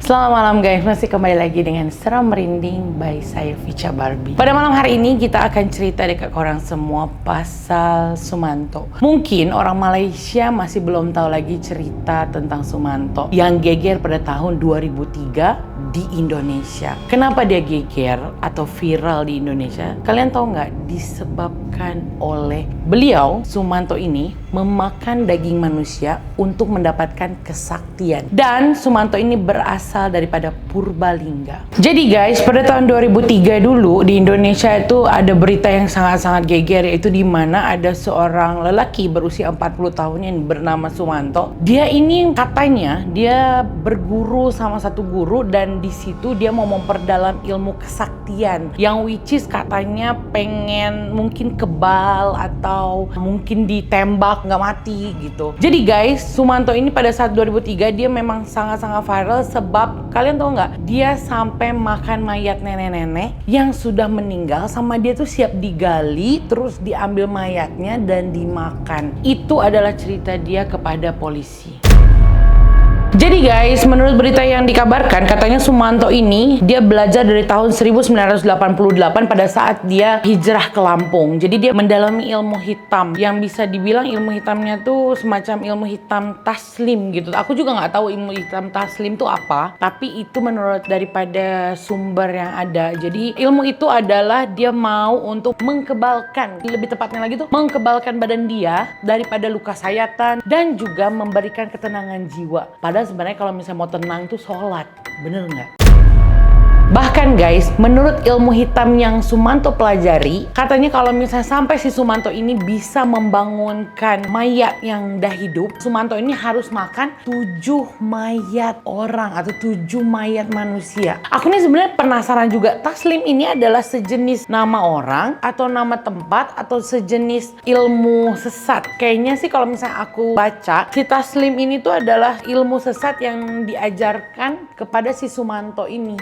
Selamat malam guys, masih kembali lagi dengan Seram Merinding by saya Vicha Barbie. Pada malam hari ini kita akan cerita dekat korang semua pasal Sumanto. Mungkin orang Malaysia masih belum tahu lagi cerita tentang Sumanto yang geger pada tahun 2003 di Indonesia. Kenapa dia geger atau viral di Indonesia? Kalian tahu nggak? Disebabkan oleh beliau, Sumanto ini, memakan daging manusia untuk mendapatkan kesaktian. Dan Sumanto ini berasal daripada Purbalingga. Jadi guys, pada tahun 2003 dulu di Indonesia itu ada berita yang sangat-sangat geger, yaitu di mana ada seorang lelaki berusia 40 tahun yang bernama Sumanto. Dia ini katanya dia berguru sama satu guru dan di situ dia mau memperdalam ilmu kesaktian yang which is katanya pengen mungkin kebal atau mungkin ditembak nggak mati gitu. Jadi guys, Sumanto ini pada saat 2003 dia memang sangat-sangat viral sebab kalian tahu nggak, dia sampai makan mayat nenek-nenek yang sudah meninggal sama dia tuh siap digali terus diambil mayatnya dan dimakan. Itu adalah cerita dia kepada polisi. Jadi guys, menurut berita yang dikabarkan, katanya Sumanto ini dia belajar dari tahun 1988 pada saat dia hijrah ke Lampung. Jadi dia mendalami ilmu hitam yang bisa dibilang ilmu hitamnya tuh semacam ilmu hitam taslim gitu. Aku juga nggak tahu ilmu hitam taslim tuh apa, tapi itu menurut daripada sumber yang ada. Jadi ilmu itu adalah dia mau untuk mengkebalkan, lebih tepatnya lagi tuh mengkebalkan badan dia daripada luka sayatan dan juga memberikan ketenangan jiwa. Padahal sebenarnya kalau misalnya mau tenang tuh sholat, bener nggak? Bahkan guys, menurut ilmu hitam yang Sumanto pelajari, katanya kalau misalnya sampai si Sumanto ini bisa membangunkan mayat yang dah hidup, Sumanto ini harus makan 7 mayat orang atau 7 mayat manusia. Aku nih sebenarnya penasaran juga, taslim ini adalah sejenis nama orang atau nama tempat atau sejenis ilmu sesat. Kayaknya sih kalau misalnya aku baca, si taslim ini tuh adalah ilmu sesat yang diajarkan kepada si Sumanto ini.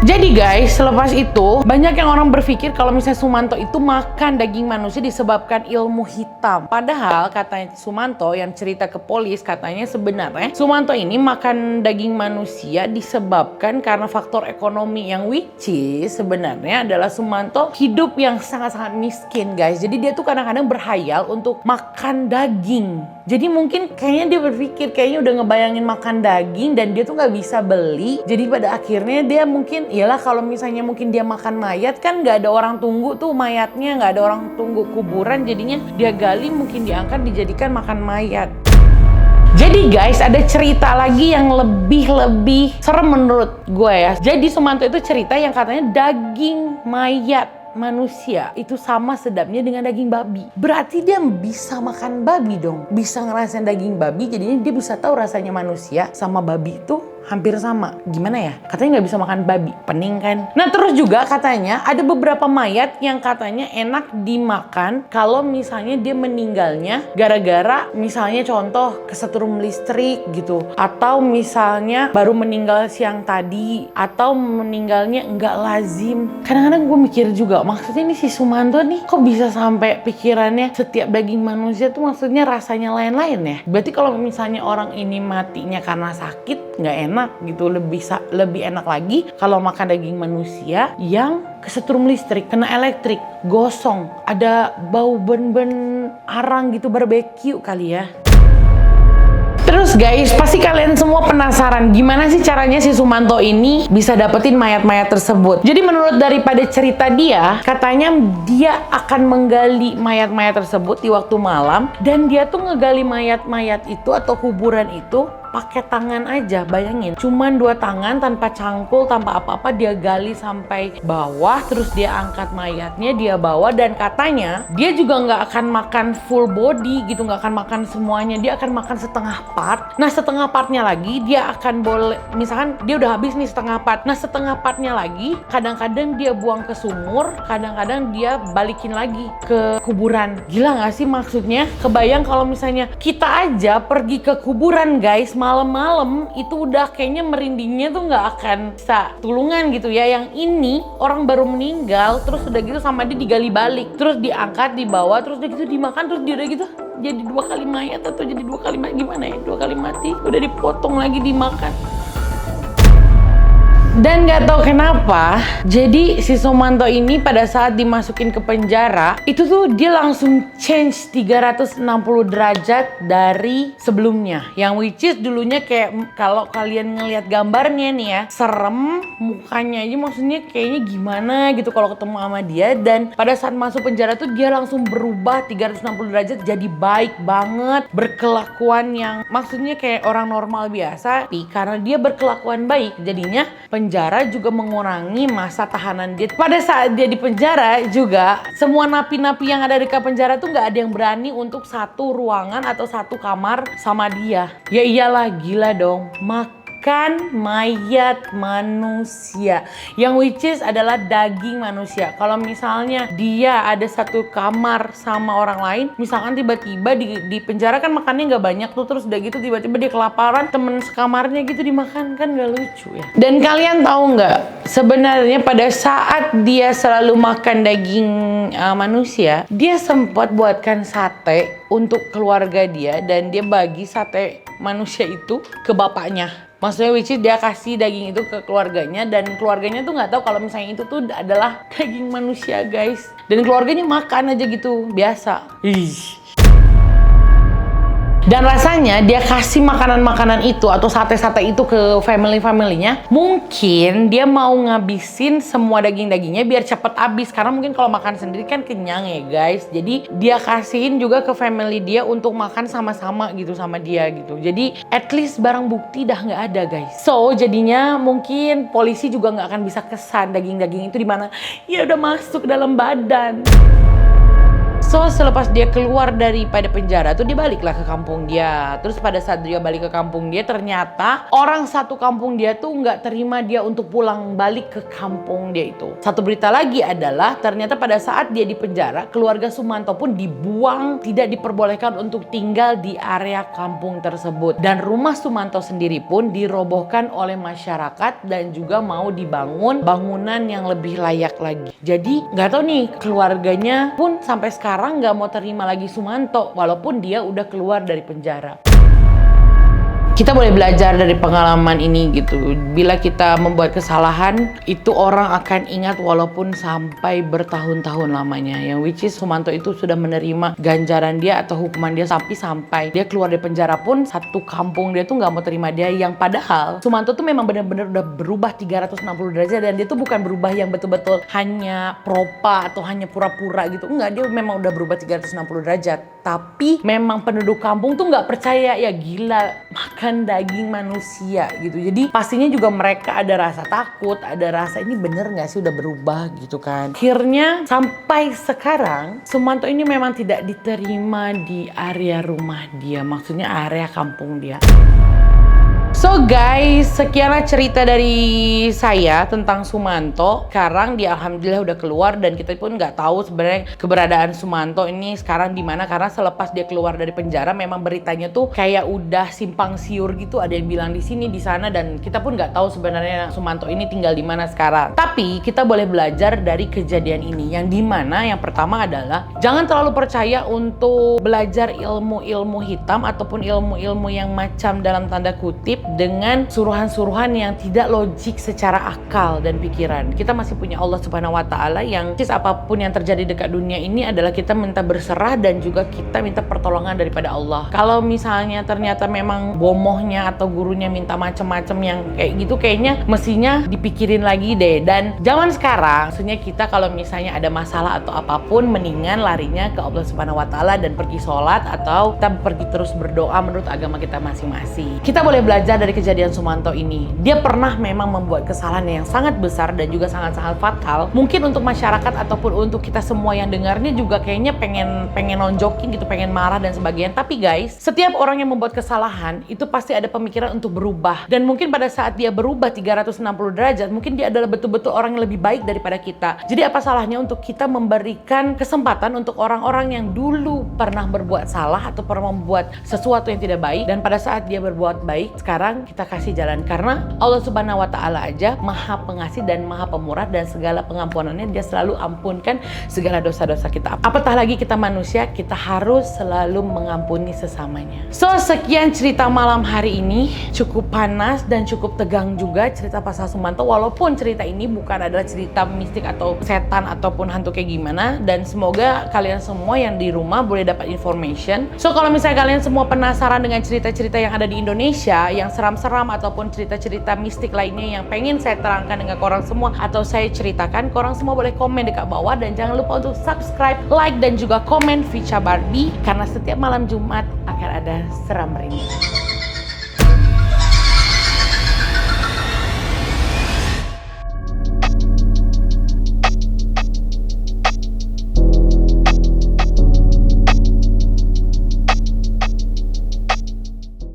Jadi guys, selepas itu banyak yang orang berpikir kalau misalnya Sumanto itu makan daging manusia disebabkan ilmu hitam. Padahal katanya Sumanto yang cerita ke polis, katanya sebenarnya Sumanto ini makan daging manusia disebabkan karena faktor ekonomi yang which is sebenarnya adalah Sumanto hidup yang sangat-sangat miskin guys. Jadi dia tuh kadang-kadang berhayal untuk makan daging. Jadi mungkin kayaknya dia berpikir kayaknya udah ngebayangin makan daging dan dia tuh nggak bisa beli. Jadi pada akhirnya dia mungkin iyalah kalau misalnya mungkin dia makan mayat kan nggak ada orang tunggu tuh mayatnya, nggak ada orang tunggu kuburan, jadinya dia gali mungkin diangkat dijadikan makan mayat. Jadi guys, ada cerita lagi yang lebih serem menurut gue ya. Jadi Sumanto itu cerita yang katanya daging mayat manusia itu sama sedapnya dengan daging babi. Berarti dia bisa makan babi dong. Bisa ngerasain daging babi, jadinya dia bisa tahu rasanya manusia sama babi itu hampir sama. Gimana ya? Katanya nggak bisa makan babi, pening kan? Nah terus juga katanya ada beberapa mayat yang katanya enak dimakan kalau misalnya dia meninggalnya gara-gara misalnya contoh kesetrum listrik gitu. Atau misalnya baru meninggal siang tadi. Atau meninggalnya nggak lazim. Kadang-kadang gue mikir juga, maksudnya ini si Sumanto nih kok bisa sampai pikirannya setiap daging manusia tuh maksudnya rasanya lain-lain ya? Berarti kalau misalnya orang ini matinya karena sakit, nggak enak gitu, lebih enak lagi kalau makan daging manusia yang kesetrum listrik, kena elektrik, gosong, ada bau ben-ben arang gitu, barbeque kali ya. Terus guys, pasti kalian semua penasaran gimana sih caranya si Sumanto ini bisa dapetin mayat-mayat tersebut. Jadi menurut daripada cerita dia, katanya dia akan menggali mayat-mayat tersebut di waktu malam dan dia tuh ngegali mayat-mayat itu atau kuburan itu pakai tangan aja, bayangin. Cuman 2 tangan tanpa cangkul, tanpa apa-apa, dia gali sampai bawah, terus dia angkat mayatnya, dia bawa, dan katanya dia juga nggak akan makan full body gitu, nggak akan makan semuanya, dia akan makan setengah part. Nah setengah partnya lagi dia akan boleh, misalkan dia udah habis nih setengah part, nah setengah partnya lagi kadang-kadang dia buang ke sumur, kadang-kadang dia balikin lagi ke kuburan. Gila nggak sih maksudnya? Kebayang kalau misalnya kita aja pergi ke kuburan guys, malam-malam itu udah kayaknya merindingnya tuh nggak akan bisa tulungan gitu ya. Yang ini orang baru meninggal terus udah gitu sama dia digali balik, terus diangkat, dibawa, terus udah gitu dimakan, terus dia udah gitu jadi 2 kali mayat atau jadi 2 kali gimana ya, 2 kali mati, udah dipotong lagi dimakan. Dan nggak tahu kenapa, jadi si Sumanto ini pada saat dimasukin ke penjara, itu tuh dia langsung change 360 derajat dari sebelumnya. Yang which is dulunya kayak kalau kalian ngelihat gambarnya nih ya, serem mukanya aja, maksudnya kayaknya gimana gitu kalau ketemu sama dia. Dan pada saat masuk penjara tuh dia langsung berubah 360 derajat jadi baik banget, berkelakuan yang maksudnya kayak orang normal biasa. Tapi karena dia berkelakuan baik, jadinya penjara juga mengurangi masa tahanan dia. Pada saat dia di penjara juga, semua napi-napi yang ada di penjara tuh nggak ada yang berani untuk satu ruangan atau satu kamar sama dia. Ya iyalah, gila dong. Makan mayat manusia, yang which is adalah daging manusia. Kalau misalnya dia ada satu kamar sama orang lain, misalkan tiba-tiba di penjara kan makannya nggak banyak tuh, terus udah gitu tiba-tiba dia kelaparan, temen sekamarnya gitu dimakan, kan nggak lucu ya. Dan kalian tahu nggak, sebenarnya pada saat dia selalu makan daging manusia, dia sempat buatkan sate untuk keluarga dia, dan dia bagi sate manusia itu ke bapaknya. Maksudnya which is dia kasih daging itu ke keluarganya, dan keluarganya tuh nggak tahu kalau misalnya itu tuh adalah daging manusia, guys. Dan keluarganya makan aja gitu biasa. Ih. Dan rasanya dia kasih makanan-makanan itu atau sate-sate itu ke family-familynya, mungkin dia mau ngabisin semua daging-dagingnya biar cepet habis. Karena mungkin kalau makan sendiri kan kenyang ya guys. Jadi dia kasihin juga ke family dia untuk makan sama-sama gitu sama dia gitu. Jadi at least barang bukti dah nggak ada guys. So jadinya mungkin polisi juga nggak akan bisa kesan daging-daging itu di mana. Ya udah masuk dalam badan. So selepas dia keluar daripada penjara tuh dia baliklah ke kampung dia. Terus pada saat dia balik ke kampung dia, ternyata orang satu kampung dia tuh nggak terima dia untuk pulang balik ke kampung dia itu. Satu berita lagi adalah ternyata pada saat dia di penjara, keluarga Sumanto pun dibuang, tidak diperbolehkan untuk tinggal di area kampung tersebut. Dan rumah Sumanto sendiri pun dirobohkan oleh masyarakat dan juga mau dibangun bangunan yang lebih layak lagi. Jadi nggak tahu nih, keluarganya pun sampai sekarang nggak mau terima lagi Sumanto walaupun dia udah keluar dari penjara. Kita boleh belajar dari pengalaman ini gitu. Bila kita membuat kesalahan, itu orang akan ingat walaupun sampai bertahun-tahun lamanya. Yang which is Sumanto itu sudah menerima ganjaran dia atau hukuman dia sampai dia keluar dari penjara pun satu kampung dia tuh nggak mau terima dia. Yang padahal Sumanto tuh memang benar-benar udah berubah 360 derajat, dan dia tuh bukan berubah yang betul-betul hanya propa atau hanya pura-pura gitu. Enggak, dia memang udah berubah 360 derajat. Tapi memang penduduk kampung tuh nggak percaya, ya gila makan daging manusia gitu. Jadi pastinya juga mereka ada rasa takut, ada rasa ini bener nggak sih udah berubah gitu kan. Akhirnya sampai sekarang Sumanto ini memang tidak diterima di area rumah dia, maksudnya area kampung dia. So guys, sekianlah cerita dari saya tentang Sumanto. Sekarang dia alhamdulillah udah keluar, dan kita pun nggak tahu sebenarnya keberadaan Sumanto ini sekarang di mana, karena selepas dia keluar dari penjara memang beritanya tuh kayak udah simpang siur gitu, ada yang bilang di sini di sana, dan kita pun nggak tahu sebenarnya Sumanto ini tinggal di mana sekarang. Tapi kita boleh belajar dari kejadian ini, yang dimana yang pertama adalah jangan terlalu percaya untuk belajar ilmu-ilmu hitam ataupun ilmu-ilmu yang macam dalam tanda kutip dengan suruhan-suruhan yang tidak logik secara akal dan pikiran. Kita masih punya Allah Subhanahu wa Ta'ala yang apapun yang terjadi dekat dunia ini adalah kita minta berserah dan juga kita minta pertolongan daripada Allah. Kalau misalnya ternyata memang bomohnya atau gurunya minta macam-macam yang kayak gitu, kayaknya mestinya dipikirin lagi deh. Dan zaman sekarang maksudnya kita kalau misalnya ada masalah atau apapun, mendingan larinya ke Allah Subhanahu wa Ta'ala dan pergi sholat atau kita pergi terus berdoa menurut agama kita masing-masing. Kita boleh belajar dari kejadian Sumanto ini. Dia pernah memang membuat kesalahan yang sangat besar dan juga sangat-sangat fatal. Mungkin untuk masyarakat ataupun untuk kita semua yang dengarnya juga kayaknya pengen nonjokin gitu, pengen marah dan sebagainya. Tapi guys, setiap orang yang membuat kesalahan itu pasti ada pemikiran untuk berubah. Dan mungkin pada saat dia berubah 360 derajat, mungkin dia adalah betul-betul orang yang lebih baik daripada kita. Jadi apa salahnya untuk kita memberikan kesempatan untuk orang-orang yang dulu pernah berbuat salah atau pernah membuat sesuatu yang tidak baik, dan pada saat dia berbuat baik sekarang sekarang kita kasih jalan, karena Allah Subhanahu wa Ta'ala aja Maha Pengasih dan Maha Pemurah, dan segala pengampunannya Dia selalu ampunkan segala dosa-dosa kita. Apatah lagi kita manusia, kita harus selalu mengampuni sesamanya. So, sekian cerita malam hari ini. Cukup panas dan cukup tegang juga cerita Pasal Sumanto, walaupun cerita ini bukan adalah cerita mistik atau setan ataupun hantu kayak gimana, dan semoga kalian semua yang di rumah boleh dapat information. So, kalau misalnya kalian semua penasaran dengan cerita-cerita yang ada di Indonesia yang seram-seram ataupun cerita-cerita mistik lainnya yang pengen saya terangkan dengan korang semua atau saya ceritakan, korang semua boleh komen dekat bawah, dan jangan lupa untuk subscribe, like, dan juga komen Vicha Barbie, karena setiap malam Jumat akan ada seram merinding.